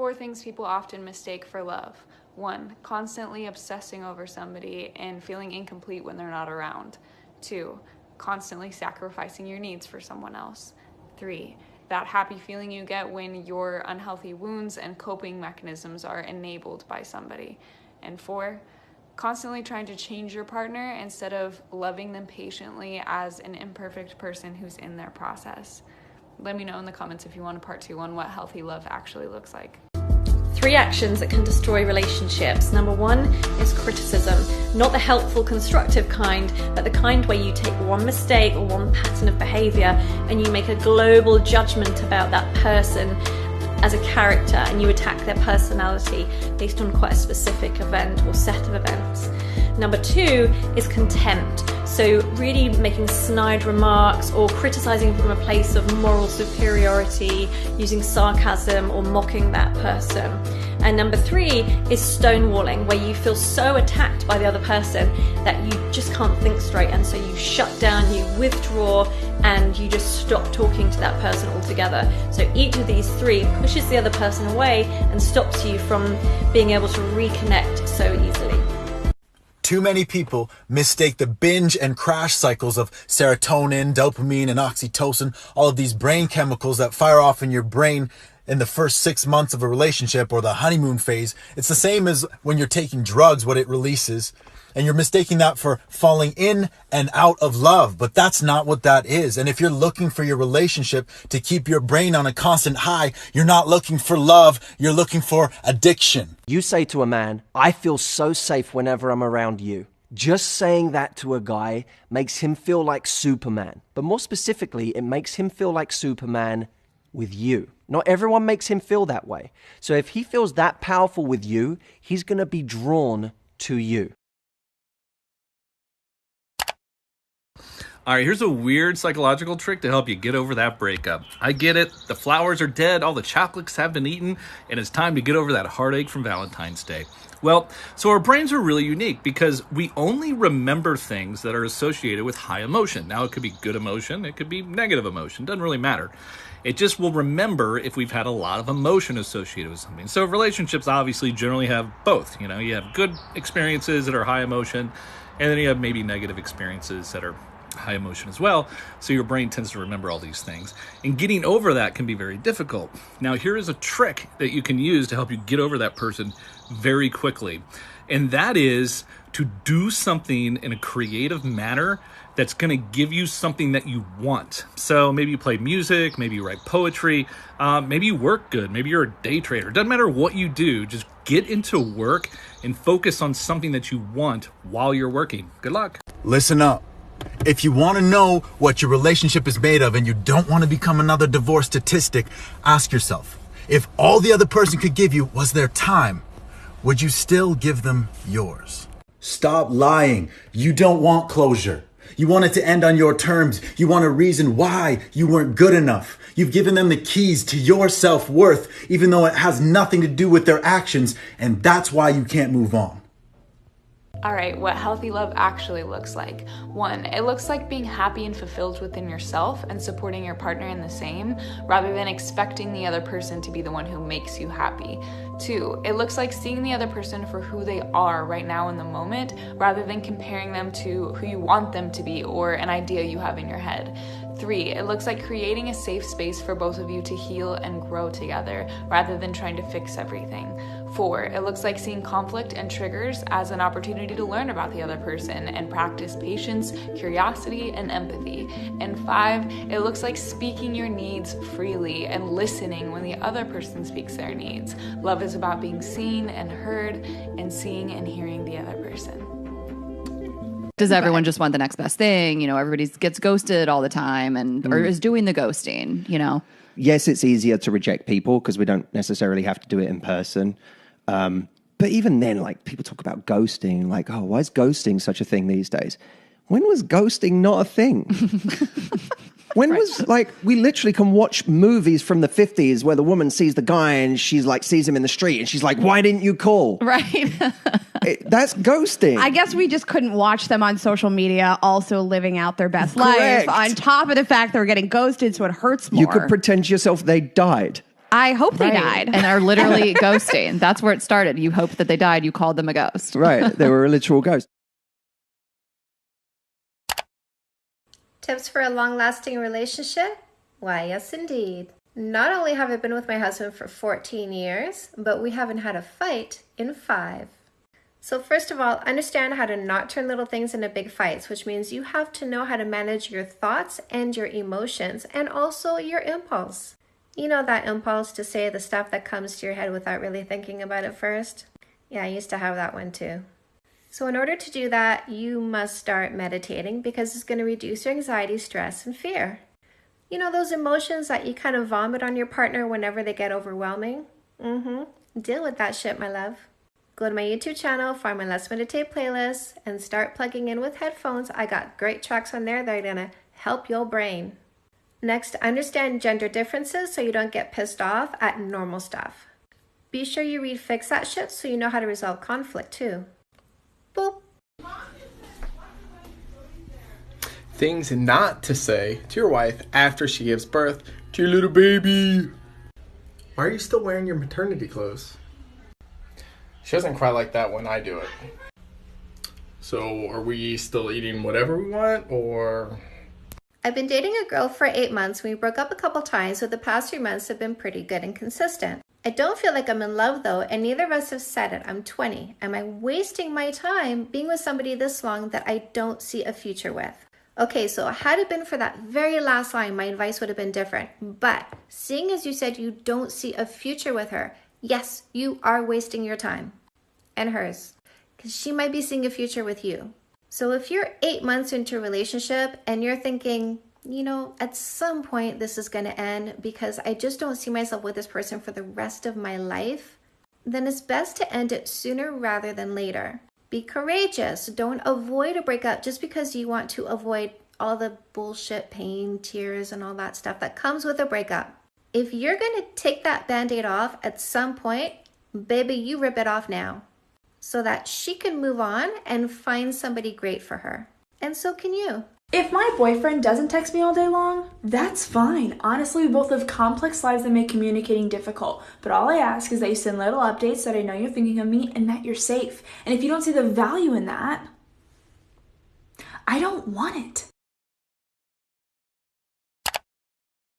4 things people often mistake for love. 1, constantly obsessing over somebody and feeling incomplete when they're not around. 2, constantly sacrificing your needs for someone else. 3, that happy feeling you get when your unhealthy wounds and coping mechanisms are enabled by somebody. And 4, constantly trying to change your partner instead of loving them patiently as an imperfect person who's in their process. Let me know in the comments if you want a part 2 on what healthy love actually looks like. 3 actions that can destroy relationships. Number 1 is criticism. Not the helpful, constructive kind, but the kind where you take one mistake or one pattern of behavior and you make a global judgment about that person as a character and you attack their personality based on quite a specific event or set of events. Number 2 is contempt. So really making snide remarks or criticizing from a place of moral superiority, using sarcasm or mocking that person. And number 3 is stonewalling, where you feel so attacked by the other person that you just can't think straight, and so you shut down, you withdraw, and you just stop talking to that person altogether. So each of these 3 pushes the other person away and stops you from being able to reconnect so easily. Too many people mistake the binge and crash cycles of serotonin, dopamine, and oxytocin, all of these brain chemicals that fire off in your brain in the first 6 months of a relationship or the honeymoon phase. It's the same as when you're taking drugs, what it releases. And you're mistaking that for falling in and out of love, but that's not what that is. And if you're looking for your relationship to keep your brain on a constant high, you're not looking for love, you're looking for addiction. You say to a man, I feel so safe whenever I'm around you. Just saying that to a guy makes him feel like Superman. But more specifically, it makes him feel like Superman with you. Not everyone makes him feel that way. So if he feels that powerful with you, he's going to be drawn to you. All right, here's a weird psychological trick to help you get over that breakup. I get it. The flowers are dead, all the chocolates have been eaten, and it's time to get over that heartache from Valentine's Day. Well, so our brains are really unique because we only remember things that are associated with high emotion. Now, it could be good emotion, it could be negative emotion, doesn't really matter. It just will remember if we've had a lot of emotion associated with something. So relationships obviously generally have both. You know, you have good experiences that are high emotion, and then you have maybe negative experiences that are high emotion as well, so your brain tends to remember all these things. And getting over that can be very difficult. Now, here is a trick that you can use to help you get over that person very quickly, and that is to do something in a creative manner that's going to give you something that you want. So maybe you play music, maybe you write poetry, maybe you work good, maybe you're a day trader. Doesn't matter what you do, just get into work and focus on something that you want while you're working. Good luck. Listen up. If you want to know what your relationship is made of and you don't want to become another divorce statistic, ask yourself, if all the other person could give you was their time, would you still give them yours? Stop lying. You don't want closure. You want it to end on your terms. You want a reason why you weren't good enough. You've given them the keys to your self-worth, even though it has nothing to do with their actions, and that's why you can't move on. All right, what healthy love actually looks like. 1, it looks like being happy and fulfilled within yourself and supporting your partner in the same, rather than expecting the other person to be the one who makes you happy. 2, it looks like seeing the other person for who they are right now in the moment, rather than comparing them to who you want them to be or an idea you have in your head. 3, it looks like creating a safe space for both of you to heal and grow together, rather than trying to fix everything. 4, it looks like seeing conflict and triggers as an opportunity to learn about the other person and practice patience, curiosity, and empathy. And 5, it looks like speaking your needs freely and listening when the other person speaks their needs. Love is about being seen and heard and seeing and hearing the other person. Does everyone just want the next best thing? You know, everybody gets ghosted all the time and or is doing the ghosting, you know? Yes, it's easier to reject people because we don't necessarily have to do it in person. But even then, like, people talk about ghosting, like, oh, why is ghosting such a thing these days? When was ghosting not a thing? When was, like, we literally can watch movies from the 50s where the woman sees the guy and she's like, sees him in the street and she's like, why didn't you call? Right. That's ghosting. I guess we just couldn't watch them on social media also living out their best life on top of the fact they were getting ghosted, so it hurts more. You could pretend to yourself they died. I hope they Right. died and are literally ghosting. That's where it started. You hoped that they died. You called them a ghost. Right. They were a literal ghost. Tips for a long-lasting relationship? Why, yes, indeed. Not only have I been with my husband for 14 years, but we haven't had a fight in 5. So first of all, understand how to not turn little things into big fights, which means you have to know how to manage your thoughts and your emotions and also your impulse. You know that impulse to say the stuff that comes to your head without really thinking about it first? Yeah, I used to have that one too. So in order to do that, you must start meditating because it's going to reduce your anxiety, stress, and fear. You know those emotions that you kind of vomit on your partner whenever they get overwhelming? Deal with that shit, my love. Go to my YouTube channel, find my Let's Meditate playlist, and start plugging in with headphones. I got great tracks on there that are gonna help your brain. Next, understand gender differences so you don't get pissed off at normal stuff. Be sure you read Fix That Shit so you know how to resolve conflict too. Boop. Things not to say to your wife after she gives birth to your little baby. Why are you still wearing your maternity clothes? She doesn't cry like that when I do it. So are we still eating whatever we want, or? I've been dating a girl for 8 months. We broke up a couple times, so the past 3 months have been pretty good and consistent. I don't feel like I'm in love though, and neither of us have said it. I'm 20. Am I wasting my time being with somebody this long that I don't see a future with? Okay, so had it been for that very last line, my advice would have been different. But seeing as you said you don't see a future with her, yes, you are wasting your time. And hers. Because she might be seeing a future with you. So if you're 8 months into a relationship and you're thinking, you know, at some point this is going to end because I just don't see myself with this person for the rest of my life, then it's best to end it sooner rather than later. Be courageous. Don't avoid a breakup just because you want to avoid all the bullshit, pain, tears, and all that stuff that comes with a breakup. If you're going to take that Band-Aid off at some point, baby, you rip it off now so that she can move on and find somebody great for her. And so can you. If my boyfriend doesn't text me all day long, that's fine. Honestly, we both live complex lives that make communicating difficult. But all I ask is that you send little updates that I know you're thinking of me and that you're safe. And if you don't see the value in that, I don't want it.